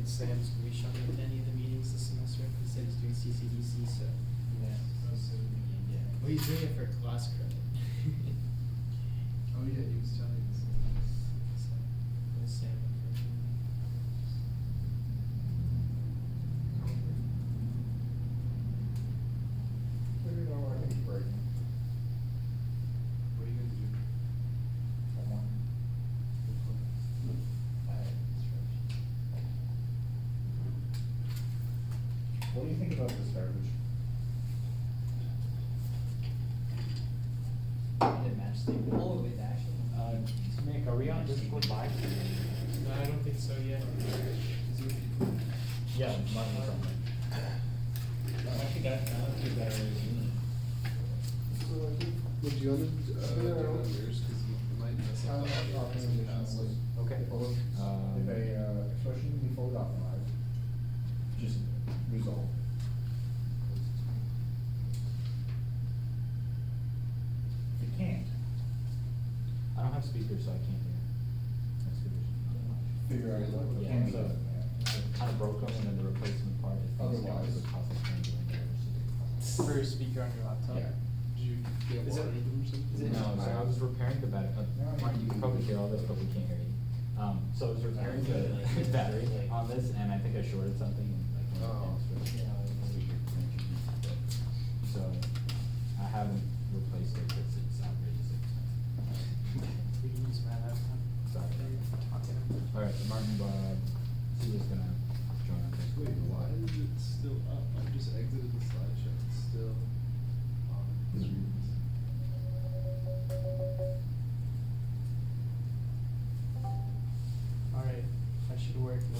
think Sam's gonna be showing up to any of the meetings this semester. He said he's doing CCDC, so. Yeah. Yeah. Well, he's doing it for class credit. Oh yeah, he was telling us. With Sam. Maybe no, I think it's break. What are you gonna do? Homework. What do you think about this garbage? Didn't match the, oh, wait, actually. Nick, are we on Discord live? No, I don't think so yet. Yeah, Martin's on there. I think I don't think that really doing So I think, would you wanna, do it on yours, cause you might mess up the audio and passes. Okay. If a expression can be fully optimized, just resolve. If it can't, I don't have speakers, so I can't hear. That's good. figure out what Yeah, can be so done. kind of broke them, and then the replacement part is. Otherwise- the cost of changing whatever. For a speaker on your laptop. Yeah. Did you get Is it- water in them or something? is it- No, so I was repairing the battery, Martin, you can probably hear all this, but we can't hear you. So I was repairing the battery on this, and I think I shorted something, and like, Oh. so I haven't replaced it, because it's outrageous expensive. We can use my laptop. Sorry. Talking. Alright, so Martin, he was gonna join us. Wait, why is it still up? I just exited the slideshow, it's still on. Alright, that should work now.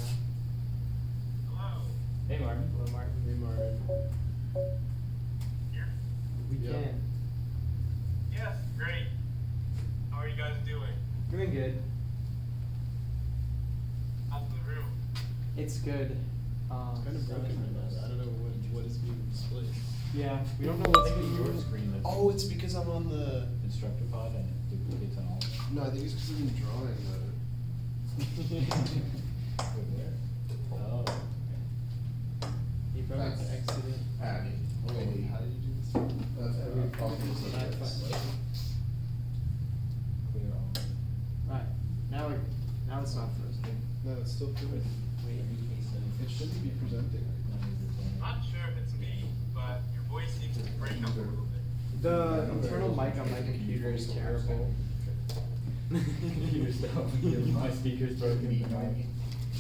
Hello. Hey, Martin. Hello, Martin. Hey, Martin. Here? We Yeah. can. Yes, great. How are you guys doing? Doing good. How's the room? It's good. It's kind of broken right now, I don't know what is being displayed. Yeah, we don't know what's I think being it's your screen that's. Oh, it's because I'm on the, Instructor pod and it duplicates on all. no, I think it's because I've been drawing Oh. You probably have to That's- exit it. Abby. Wait, how did you do this? That's Clear all. Right, now it's not frozen. No, it's still flipping. Wait. It shouldn't be presenting right now. Not sure if it's me, but your voice seems to break up a little bit. The internal mic on my computer is terrible. Computer stuff. My speaker's broken.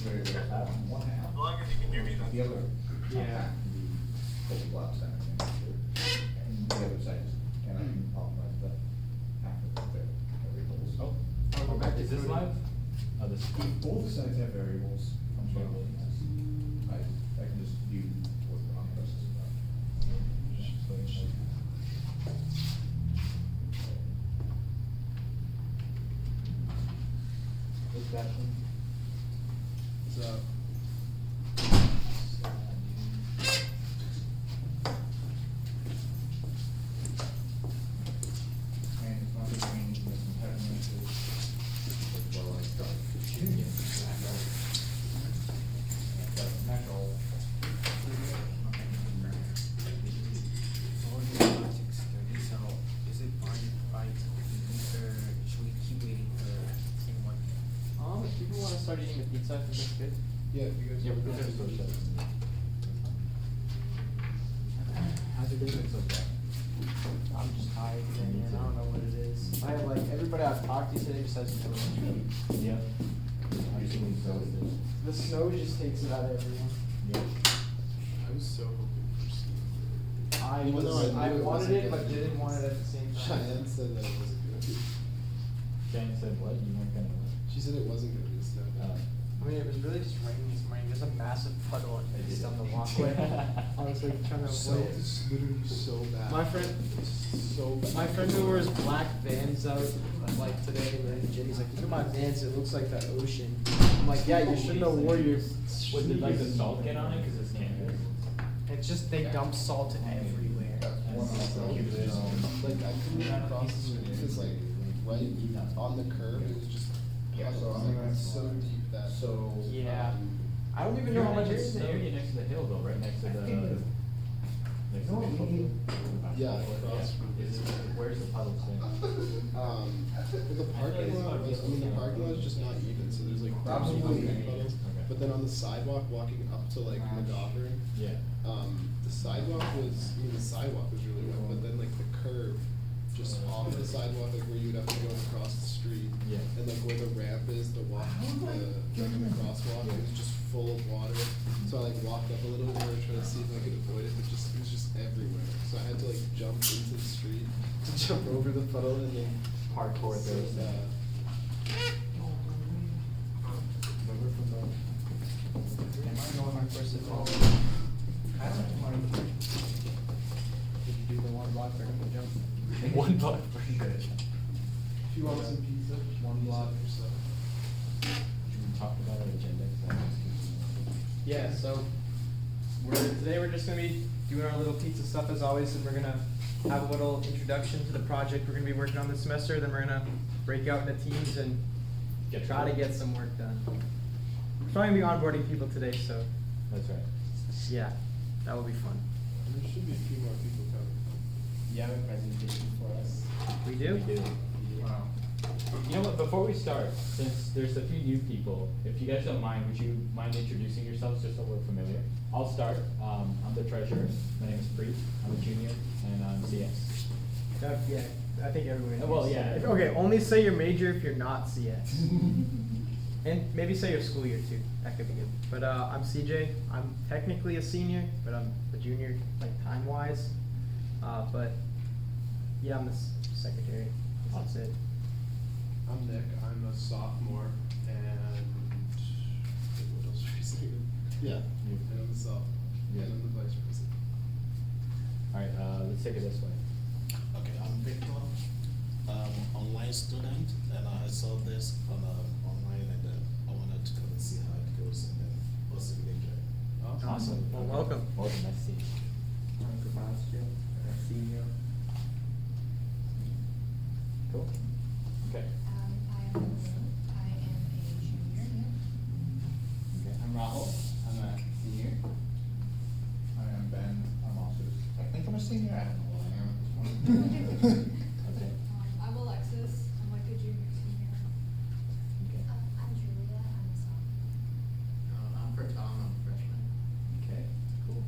Very well. One half. As long as you can hear me, that's The other. Yeah. half can be fully blocks out, and the other side is, and I can optimize the half of the variables. Oh, Oh, we're back to is this coding. live? Oh, this. Both sides have variables, functionality. I can just view what the on-process is about. What's that one? So, And it's not just me, there's some impediments, as well as natural. So, is it fine if I, or should we keep waiting for anyone? If people wanna start eating the pizza, I think that's good. yeah, if you guys. Yeah, we can just switch that. How's your day been so far? I'm just tired today, man, I don't know what it is. I have like, everybody I've talked to today just has no energy. Yeah. Usually so. The snow just takes it out of everyone. Yeah. I was so hoping for Steve. I Even though I knew I it wanted wasn't it, but gonna be didn't want it this. at the same time. Cheyenne said that it wasn't gonna be. Jane said what? You weren't gonna. She said it wasn't gonna be a snow day. I mean, it was really just raining this morning, there's a massive puddle on It is. down the walkway. I was like trying to So, avoid it. it's literally so bad. My friend, So bad. my friend who wears black Vans out, like today, and Jenny's like, look at my Vans, it looks like the ocean. I'm like, yeah, you shouldn't have wore your. What, did like the salt get on it, cause it's canvas? It's just, they dump salt everywhere. That's one So, of the, like, I couldn't even cross the street, because like, right on the curb, it was just, Yeah, so puddles, I'm like, gonna- it's so deep that. so. Yeah. I don't even know how much You're it's in the area next to the hill though, right next to the. Next to the football. Yeah, Basketball across court, from- Is it, where's the puddle stand? Well, the parking lot was, I mean, the parking lot is just not even, so there's like Probably. concrete puddles. Okay. But then on the sidewalk, walking up to like McGovern, Yeah. the sidewalk was, I mean, the sidewalk was really wet, but then like the curb, just off the sidewalk, like where you'd have to go across the street. Yeah. And like where the ramp is, the walk, the crosswalk, it was just full of water. So I like walked up a little bit more trying to see if I could avoid it, but it was just everywhere. So I had to like jump into the street to jump over the puddle and then. Hardcore So, there. remember from the. Am I going on first of all? I don't mind. Did you do the one block for him to jump? One block. If you want some pizza, One block. or so. Should we talk about our agenda? 'Cause that just keeps me- Yeah, so today we're just gonna be doing our little pizza stuff as always, and we're gonna have a little introduction to the project we're gonna be working on this semester, then we're gonna break out into teams and Get try to to it. get some work done. We're trying to be onboarding people today, so That's right. yeah, that will be fun. There should be a few more people coming. You have a presentation for us? We do? We do. Wow. You know what, before we start, since there's a few new people, if you guys don't mind, would you mind introducing yourselves just so we're familiar? I'll start. I'm the treasurer. My name is Preet. I'm a junior and I'm CS. Yeah, I think everyone. Well, yeah. Okay, only say your major if you're not CS. And maybe say your school year too, that could be good. But I'm CJ, I'm technically a senior, but I'm a junior, like time-wise. But yeah, I'm the secretary, that's it. I'm Nick, I'm a sophomore, and what else are you saying? Yeah, You. and I'm the sophomore, Yeah. and I'm the vice president. Alright, let's take it this way. Okay, I'm Victor, online student, and I saw this on online, and I wanted to come and see how it goes, and then possibly join. Awesome. Well, welcome. Welcome, nice to see you. I'm Sebastian, senior. Cool. Okay. I am a junior, yeah. Okay. I'm Rahul, I'm a senior. I am Ben, I'm also, I think I'm a senior, I don't know what I am at this point. Okay. I'm Alexis, I'm like a junior, senior. Okay. I'm Julia, I'm a sophomore. I'm Pratam, I'm a freshman. Okay, cool.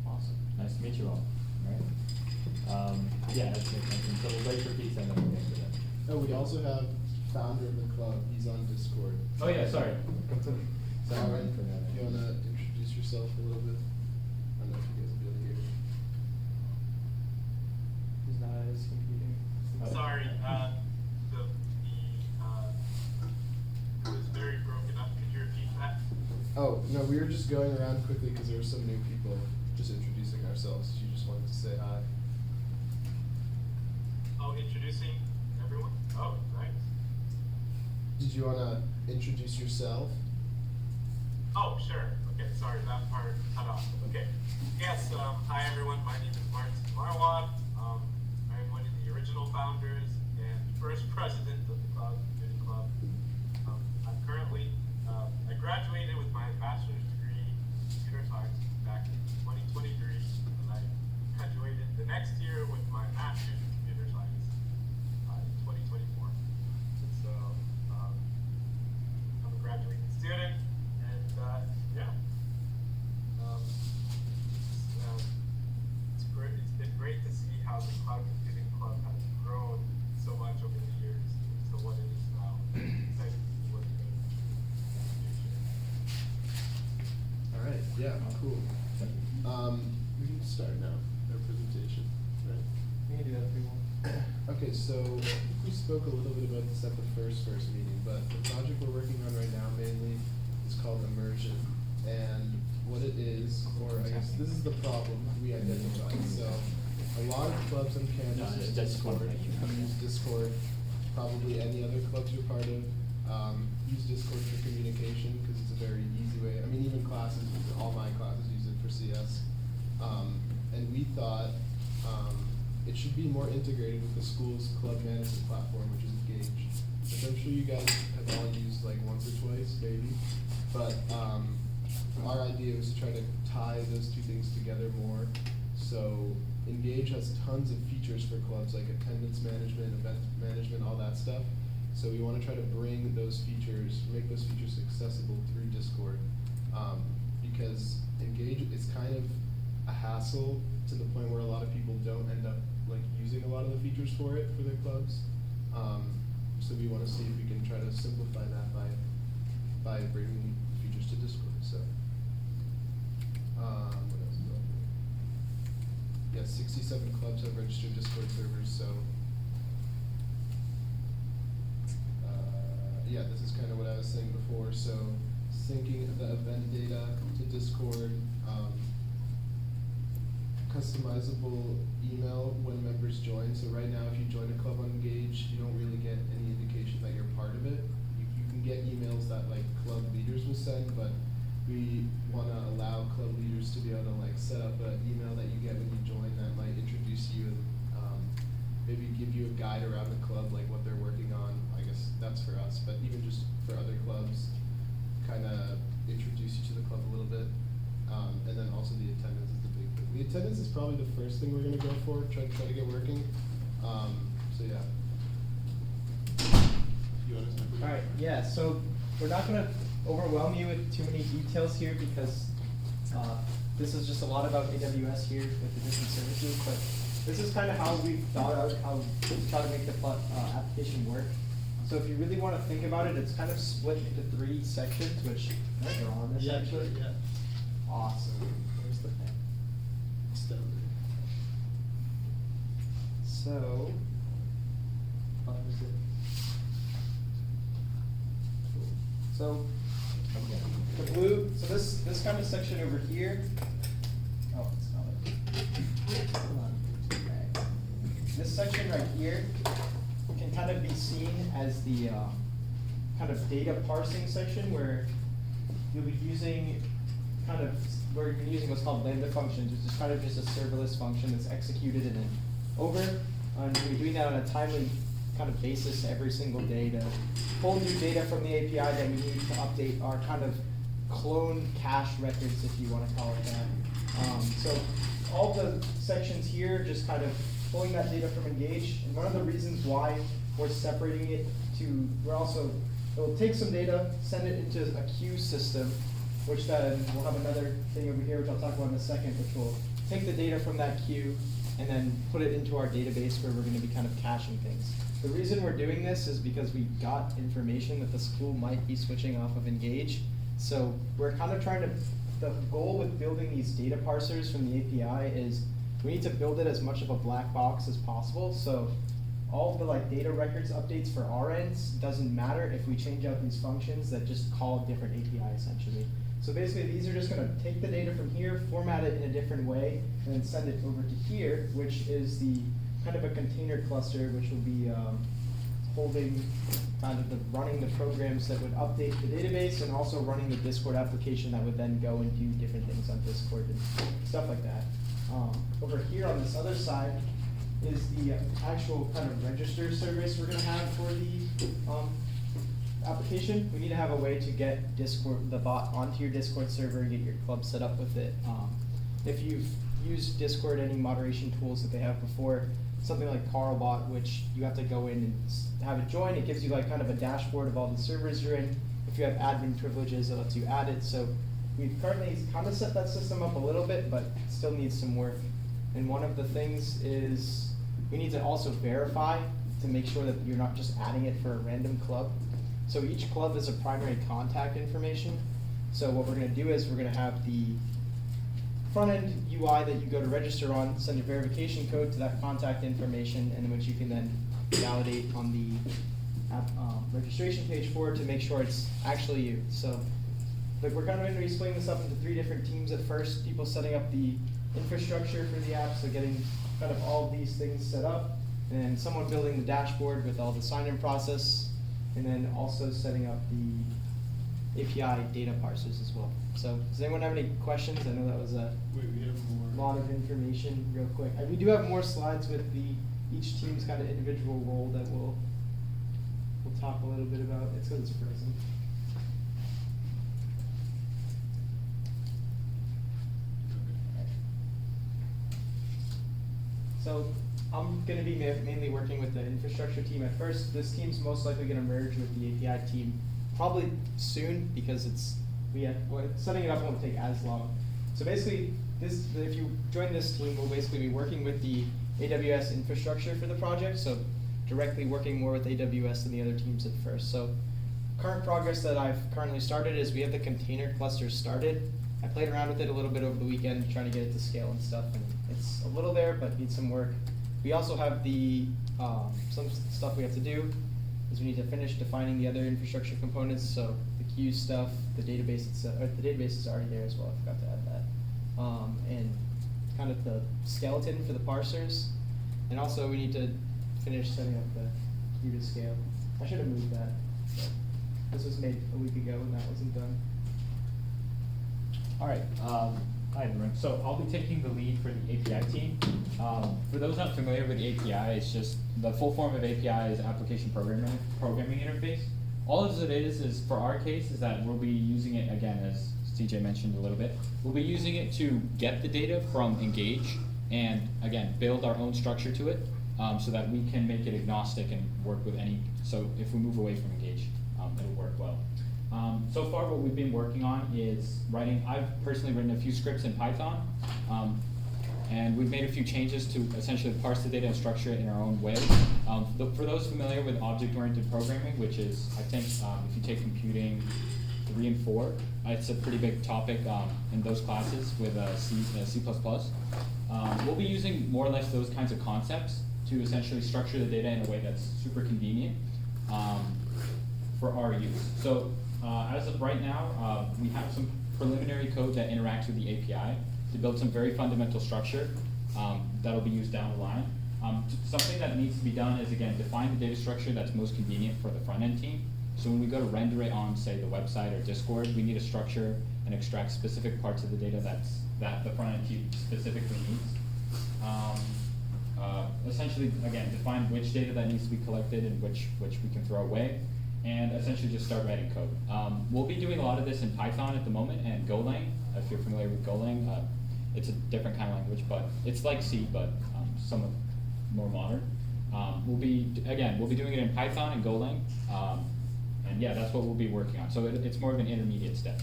Awesome. Nice to meet you all. Alright. Yeah, as Nick mentioned, so we'll wait for pizza and then we'll get to that. Oh, we also have founder of the club, he's on Discord. Oh, yeah, sorry. Sorry, if you wanna introduce yourself a little bit? I don't know if you guys will be able to hear me. He's not at his computer. Oh. Sorry, it was very broken up. Could you repeat that? Oh, no, we were just going around quickly because there were some new people just introducing ourselves. You just wanted to say hi. Oh, introducing everyone? Oh, nice. Did you wanna introduce yourself? Oh, sure. Okay, sorry, that part cut off. Okay. Yes, hi everyone. My name is Martin Marwan. I'm one of the original founders and first president of the Cloud Computing Club. I'm currently, I graduated with my bachelor's degree in computer science back in 2023, and I graduated the next year with my master's in computer science in 2024. So, I'm a graduating student, and yeah. It's great. It's been great to see how the Cloud Computing Club has grown so much over the years to what it is now. Excited to see what it is in the future. Alright, yeah, cool. We can start now, our presentation, right? We can do that if we want. Okay, so I think we spoke a little bit about this at the first meeting, but the project we're working on right now mainly is called Immersion. And what it is, or I guess this is the problem we identified. So a lot of clubs on campus No, use it's Discord. Discord. You use Discord. Probably any other clubs you're part of use Discord for communication because it's a very easy way. I mean, even classes, all my classes use it for CS. And we thought it should be more integrated with the school's club management platform, which is Engage, which I'm sure you guys have all used like once or twice, maybe. But our idea was to try to tie those two things together more. So Engage has tons of features for clubs like attendance management, event management, all that stuff. So we want to try to bring those features, make those features accessible through Discord. Because Engage is kind of a hassle to the point where a lot of people don't end up like using a lot of the features for it for their clubs. So we want to see if we can try to simplify that by bringing features to Discord. So what else is on here? Yeah, 67 clubs have registered Discord servers. So yeah, this is kind of what I was saying before. So syncing the event data to Discord, customizable email when members join. So right now, if you join a club on Engage, you don't really get any indication that you're part of it. You can get emails that like club leaders will send, but we want to allow club leaders to be able to like set up an email that you get when you join that might introduce you and maybe give you a guide around the club, like what they're working on. I guess that's for us, but even just for other clubs, kind of introduce you to the club a little bit. And then also the attendance is the big thing. The attendance is probably the first thing we're gonna go for, try to get working. So yeah. You want to? Alright, yeah, so we're not gonna overwhelm you with too many details here because this is just a lot about AWS here with the different services, but this is kind of how we thought out how to try to make the application work. So if you really want to think about it, it's kind of split into 3 sections, which can I draw on this actually? Yeah. Awesome. Where's the pen? It's down So, what is it? Cool. So, the blue, so this kind of section over here, oh, it's not it. Hold on. Okay. This section right here can kind of be seen as the kind of data parsing section where you'll be using where you're using what's called lambda functions, which is kind of just a serverless function that's executed and then over. And you're doing that on a timely kind of basis every single day to pull new data from the API that we need to update our kind of clone cache records, if you want to call it that. So all the sections here just kind of pulling that data from Engage. And one of the reasons why we're separating it to, it'll take some data, send it into a queue system, which then we'll have another thing over here, which I'll talk about in a second, which will take the data from that queue and then put it into our database where we're going to be kind of caching things. The reason we're doing this is because we got information that the school might be switching off of Engage. So we're kind of trying to, the goal with building these data parsers from the API is we need to build it as much of a black box as possible. So all of the like data records updates for our ends doesn't matter if we change out these functions that just call a different API essentially. So basically these are just gonna take the data from here, format it in a different way, and then send it over to here, which is the kind of a container cluster, which will be holding kind of running the programs that would update the database and also running the Discord application that would then go and do different things on Discord and stuff like that. Over here on this other side is the actual kind of register service we're gonna have for the application. We need to have a way to get Discord, the bot onto your Discord server and get your club set up with it. If you've used Discord, any moderation tools that they have before, something like Carlbot, which you have to go in and have it join, it gives you like kind of a dashboard of all the servers you're in. If you have admin privileges, it lets you add it. So we've currently kind of set that system up a little bit, but it still needs some work. And one of the things is we need to also verify to make sure that you're not just adding it for a random club. So each club is a primary contact information. So what we're gonna do is we're gonna have the front-end UI that you go to register on, send your verification code to that contact information, and which you can then validate on the app, registration page for it to make sure it's actually you. So like we're kind of going to be splitting this up into 3 different teams at first. People setting up the infrastructure for the app, so getting kind of all of these things set up, and someone building the dashboard with all the sign-in process, and then also setting up the API data parsers as well. So does anyone have any questions? I know that was a lot of information real quick. We do have more slides with each team's kind of individual role that we'll talk a little bit about. It's because it's frozen. So I'm going to be mainly working with the infrastructure team at first. This team's most likely going to merge with the API team probably soon because setting it up won't take as long. So basically, if you join this team, we'll basically be working with the AWS infrastructure for the project. So directly working more with AWS than the other teams at first. So current progress that I've currently started is we have the container cluster started. I played around with it a little bit over the weekend, trying to get it to scale and stuff, and it's a little there, but needs some work. We also have some stuff we have to do, is we need to finish defining the other infrastructure components, so the queue stuff, the database is already there as well, I forgot to add that. And kind of the skeleton for the parsers, and also we need to finish setting up the queue to scale. I should have moved that, but this was made a week ago and that wasn't done. All right, hi everyone. So I'll be taking the lead for the API team. For those not familiar with the API, it's just the full form of API is application programming interface. All it is for our case is that we'll be using it again, as CJ mentioned a little bit. We'll be using it to get the data from Engage and again build our own structure to it, so that we can make it agnostic and work with any. So if we move away from Engage, it'll work well. So far what we've been working on is I've personally written a few scripts in Python, and we've made a few changes to essentially parse the data and structure it in our own way. For those familiar with object-oriented programming, which is, I think, if you take computing 3 and 4, it's a pretty big topic in those classes with C++. We'll be using more or less those kinds of concepts to essentially structure the data in a way that's super convenient for our use. So as of right now, we have some preliminary code that interacts with the API to build some very fundamental structure that'll be used down the line. Something that needs to be done is, again, define the data structure that's most convenient for the front-end team. So when we go to render it on, say, the website or Discord, we need a structure and extract specific parts of the data that the front-end team specifically needs. Essentially, again, define which data that needs to be collected and which we can throw away, and essentially just start writing code. We'll be doing a lot of this in Python at the moment and Golang. If you're familiar with Golang, it's a different kind of language, but it's like C, but somewhat more modern. We'll be doing it in Python and Golang, and yeah, that's what we'll be working on. So it's more of an intermediate step.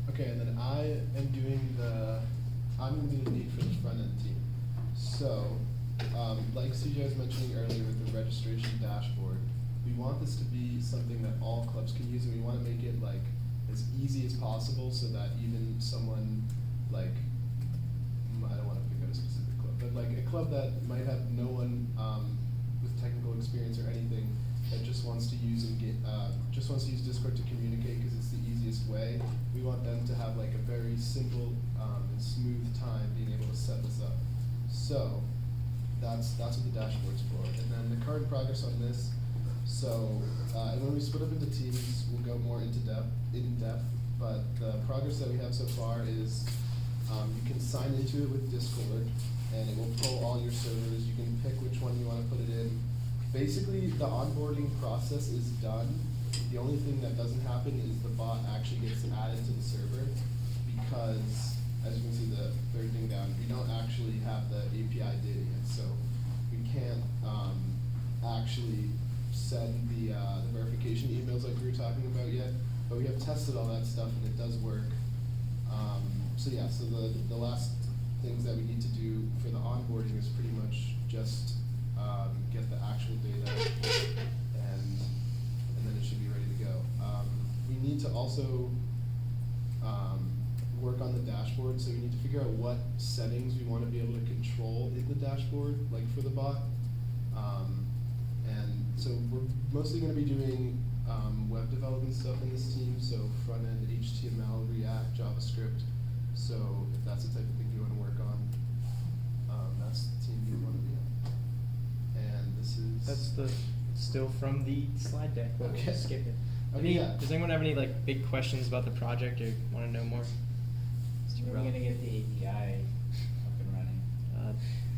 Okay, and then I'm going to be the lead for the front end team. So, like CJ was mentioning earlier with the registration dashboard, we want this to be something that all clubs can use, and we want to make it like as easy as possible so that even someone like, I don't want to pick out a specific club, but like a club that might have no one with technical experience or anything that just wants to use Discord to communicate because it's the easiest way. We want them to have like a very simple and smooth time being able to set this up. So that's what the dashboard's for. And then the current progress on this. So and when we split up into teams, we'll go more in depth. But the progress that we have so far is you can sign into it with Discord, and it will pull all your servers. You can pick which one you want to put it in. Basically, the onboarding process is done. The only thing that doesn't happen is the bot actually gets added to the server because, as you can see the third thing down, we don't actually have the API data yet. So we can't actually send the verification emails like we were talking about yet, but we have tested all that stuff and it does work. So yeah, so the last things that we need to do for the onboarding is pretty much just get the actual data and then it should be ready to go. We need to also work on the dashboard, so we need to figure out what settings we want to be able to control in the dashboard, like for the bot. And so we're mostly going to be doing web development stuff in this team, so front end HTML, React, JavaScript. So if that's the type of thing you want to work on, that's the team you want to be on. And this is That's still from the slide deck, but we'll Okay. just skip it. Okay, yeah. Does anyone have any like big questions about the project or want to know more? When are we gonna get the API up and running?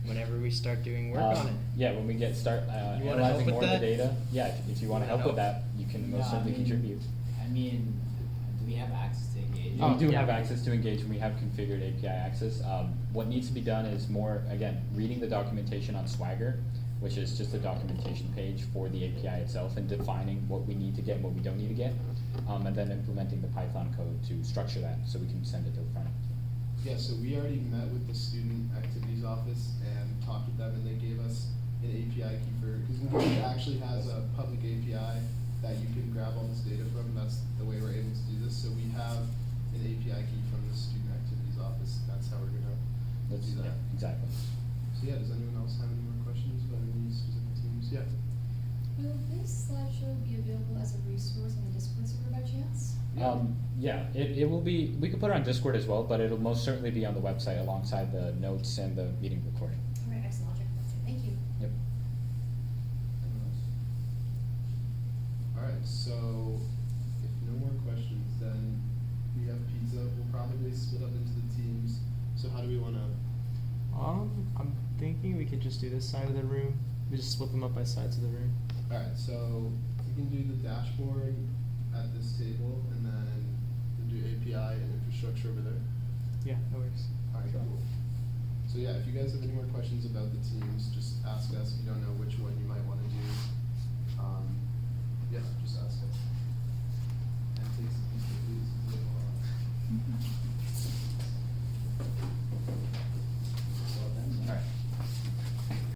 Whenever we start doing work on it. Yeah, when we You wanna help analyzing with more of the that? data. Yeah, if you want to wanna help with help? that, you can most No, certainly contribute. I mean, do we have access to Engage? Oh, do yeah. have access to engage and we have configured API access. What needs to be done is more, again, reading the documentation on Swagger, which is just a documentation page for the API itself and defining what we need to get and what we don't need to get. And then implementing the Python code to structure that so we can send it to the front end. Yeah, so we already met with the student activities office and talked with them, and they gave us an API key for, because Immersion actually has a public API that you can grab all this data from. That's the way we're able to do this. So we have an API key from the student activities office. That's how we're gonna Let's do that. Yeah, exactly. So yeah, does anyone else have any more questions about any specific teams? Yeah. Will this slideshow be available as a resource on the Discord server by chance? Yeah, it will be, we could put it on Discord as well, but it'll most certainly be on the website alongside the notes and the meeting recording. All right, excellent. I'll check the website. Thank you. Yep. Anyone else? All right, so if no more questions, then we have pizza. We'll probably split up into the teams. So how do we wanna? I'm thinking we could just do this side of the room. We just split them up by sides of the room. All right, so we can do the dashboard at this table, and then we'll do API and infrastructure over there. Yeah, that works. All right, cool. So yeah, if you guys have any more questions about the teams, just ask us. If you don't know which one you might want to do, yeah, just ask us. And take some pizza, please. 'Cause we have a lot.